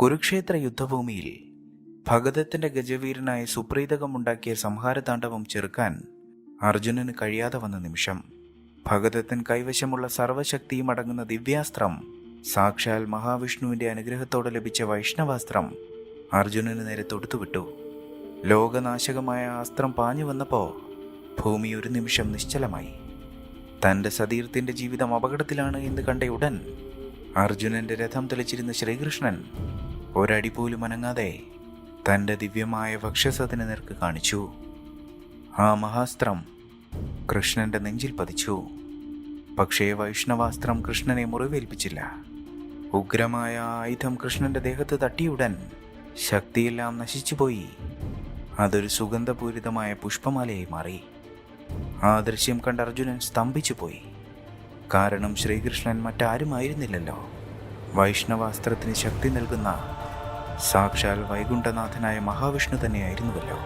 കുരുക്ഷേത്ര യുദ്ധഭൂമിയിൽ ഭഗദത്തിന്റെ ഗജവീരനായ സുപ്രീതകമുണ്ടാക്കിയ സംഹാരതാണ്ഡവം ചെറുക്കാൻ അർജുനന് കഴിയാതെ വന്ന നിമിഷം ഭഗദത്തൻ കൈവശമുള്ള സർവശക്തിയും അടങ്ങുന്ന ദിവ്യാസ്ത്രം, സാക്ഷാൽ മഹാവിഷ്ണുവിന്റെ അനുഗ്രഹത്തോടെ ലഭിച്ച വൈഷ്ണവാസ്ത്രം അർജുനന് നേരെ തൊടുത്തുവിട്ടു. ലോകനാശകമായ അസ്ത്രം പാഞ്ഞു വന്നപ്പോൾ ഭൂമി ഒരു നിമിഷം നിശ്ചലമായി. തൻ്റെ സതീർത്ഥ്യന്റെ ജീവിതം അപകടത്തിലാണ് എന്ന് കണ്ടയുടൻ അർജുനന്റെ രഥം തെളിച്ചിരുന്ന ശ്രീകൃഷ്ണൻ ഒരടി പോലും അനങ്ങാതെ തൻ്റെ ദിവ്യമായ വക്ഷസത്തിന് നേർക്ക് കാണിച്ചു. ആ മഹാസ്ത്രം കൃഷ്ണന്റെ നെഞ്ചിൽ പതിച്ചു. പക്ഷേ വൈഷ്ണവാസ്ത്രം കൃഷ്ണനെ മുറിവേൽപ്പിച്ചില്ല. ഉഗ്രമായ ആയുധം കൃഷ്ണന്റെ ദേഹത്ത് തട്ടിയുടൻ ശക്തിയെല്ലാം നശിച്ചുപോയി. അതൊരു സുഗന്ധപൂരിതമായ പുഷ്പമാലയായി മാറി. ആ ദൃശ്യം കണ്ട അർജുനൻ സ്തംഭിച്ചുപോയി. കാരണം ശ്രീകൃഷ്ണൻ മറ്റാരുമായിരുന്നില്ലല്ലോ, വൈഷ്ണവാസ്ത്രത്തിന് ശക്തി നൽകുന്ന സാക്ഷാൽ വൈകുണ്ഠനാഥനായ മഹാവിഷ്ണു തന്നെയായിരുന്നുവല്ലോ.